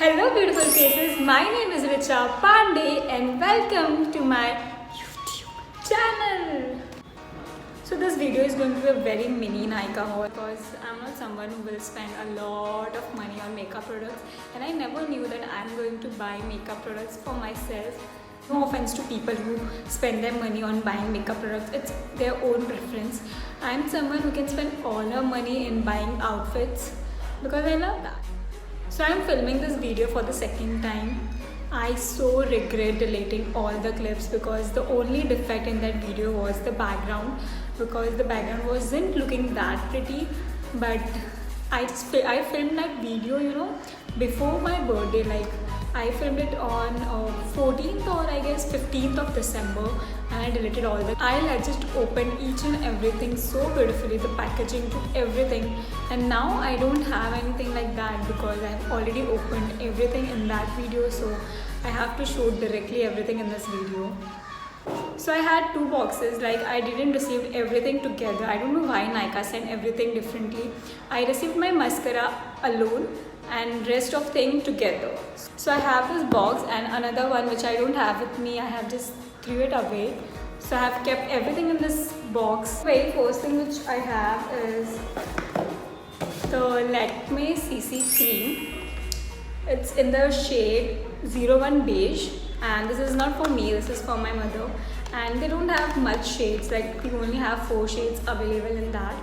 Hello beautiful faces, my name is Richa Pandey and welcome to my YouTube channel. So this video is going to be a very mini Nykaa haul because I'm not someone who will spend a lot of money on makeup products, and I never knew that I'm going to buy makeup products for myself. No offense to people who spend their money on buying makeup products, it's their own preference. I'm someone who can spend all her money in buying outfits because I love that. So I'm filming this video for the second time. I so regret deleting all the clips because the only defect in that video was the background, because the background wasn't looking that pretty. But I filmed that video before my birthday. Like I filmed it on 14th or I guess 15th of December, and I deleted all that. I had just opened each and everything so beautifully, the packaging to everything, and now I don't have anything like that because I've already opened everything in that video, so I have to show directly everything in this video. So I had two boxes, like I didn't receive everything together. I don't know why Nykaa sent everything differently. I received my mascara alone and rest of thing together. So I have this box and another one which I don't have with me. I have just threw it away. So I have kept everything in this box. The very first thing which I have is the Lakme CC cream. It's in the shade 01 beige, and this is not for me, this is for my mother, and they don't have much shades, like we only have 4 shades available in that,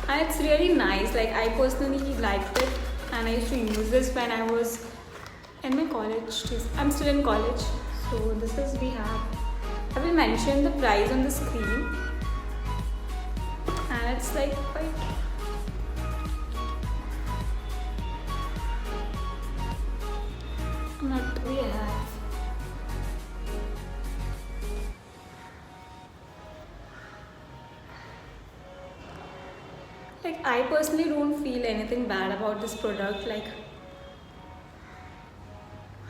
and it's really nice. Like I personally liked it, and I used to use this when I was in my college. I'm still in college. So this is we have. I will mention the price on the screen, and it's like quite. Not we have. Like I personally don't feel anything bad about this product. Like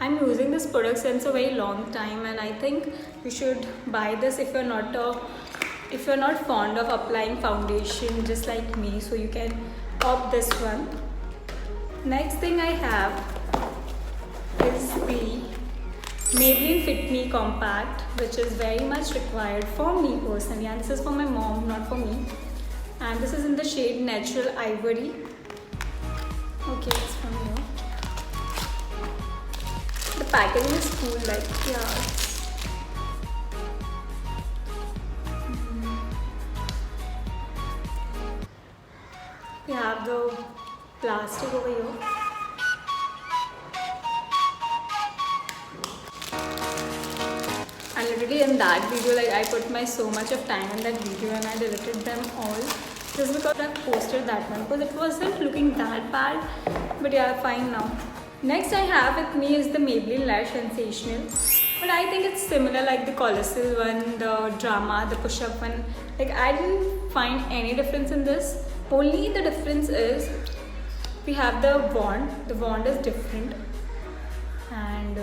I'm using this product since a very long time, and I think you should buy this if you're not fond of applying foundation just like me, so you can opt this one. Next thing I have is the Maybelline Fit Me Compact, which is very much required for me personally, and this is for my mom, not for me. And this is in the shade Natural Ivory. Okay, it's from here. The packaging is cool, like yeah. We have the plastic over here. And literally in that video, like I put so much of time in that video, and I deleted them all just because I posted that one, because it wasn't looking that bad. But yeah, fine now. Next I have with me is the Maybelline Lash Sensational, but I think it's similar like the Colossal one, the Drama, the Push Up one. Like I didn't find any difference in this. Only the difference is we have the wand. The wand is different, and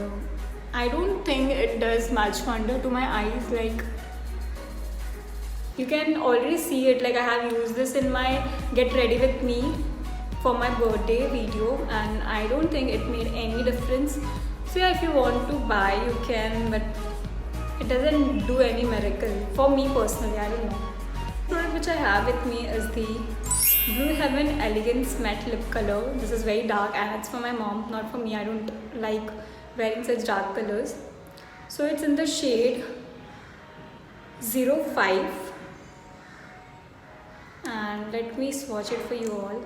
I don't think it does much wonder to my eyes. Like you can already see it. Like I have used this in my Get Ready With Me for my birthday video, and I don't think it made any difference. So yeah, if you want to buy, you can, but it doesn't do any miracle for me personally. I don't know. The product which I have with me is the Blue Heaven Elegance Matte Lip Color. This is very dark, and it's for my mom, not for me. I don't like wearing such dark colors. So it's in the shade 05, and let me swatch it for you all.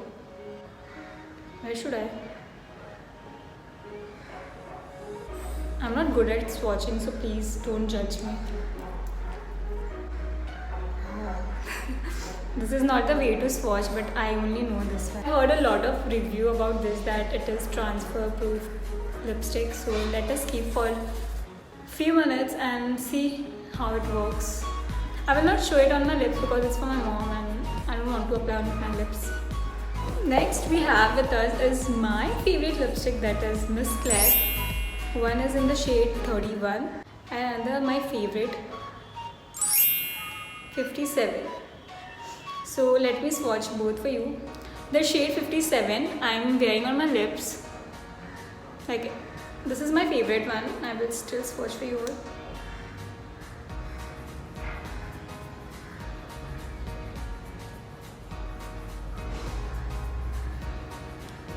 Where should I? I'm not good at swatching, so please don't judge me. This is not the way to swatch, but I only know this one. I heard a lot of review about this, that it is transfer proof lipstick. So let us keep for a few minutes and see how it works. I will not show it on my lips because it's for my mom and I don't want to apply on my lips. Next we have with us is my favorite lipstick, that is Miss Claire. One is in the shade 31 and another my favorite 57. So let me swatch both for you. The shade 57 I am wearing on my lips, Like, this is my favorite one. I will still swatch for you all.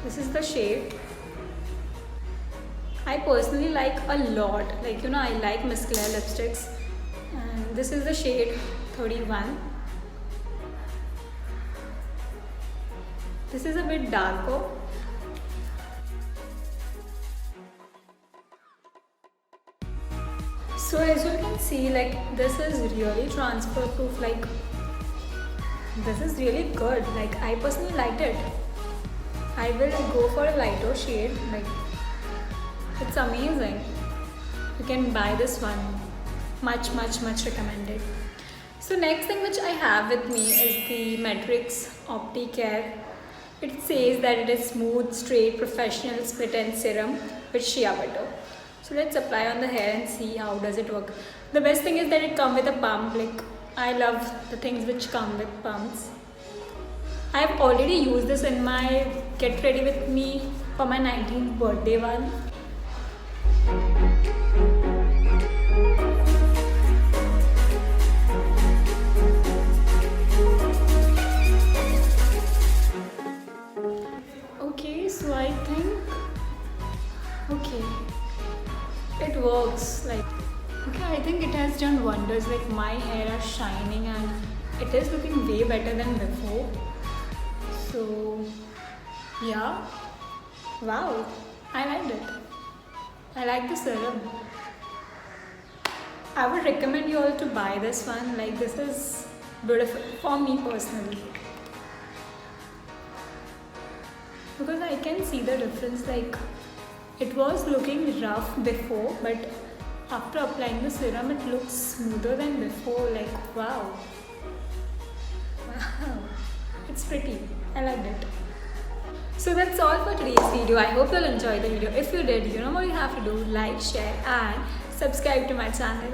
This is the shade. I personally like a lot. Like, you know, I like Miss Claire lipsticks. And this is the shade 31. This is a bit darker. So as you can see, like, this is really transfer proof. Like, this is really good. Like, I personally liked it. I will go for a lighter shade. Like, it's amazing. You can buy this one. Much recommended. So next thing which I have with me is the Matrix Opti-Care. It says that it is smooth, straight, professional split end serum with shea butter. So let's apply on the hair and see how does it work. The best thing is that it comes with a pump. Like, I love the things which come with pumps. I have already used this in my Get Ready With Me for my 19th birthday one. Okay, so I think, okay, it works. Like, okay, I think it has done wonders. Like, my hair are shining and it is looking way better than before. So yeah, wow, I liked it. I like the serum. I would recommend you all to buy this one. Like, this is beautiful for me personally, because I can see the difference. Like, it was looking rough before, but after applying the serum it looks smoother than before. Like, wow, it's pretty. I liked it. So that's all for today's video. I hope you'll enjoy the video. If you did, you know what you have to do: like, share and subscribe to my channel.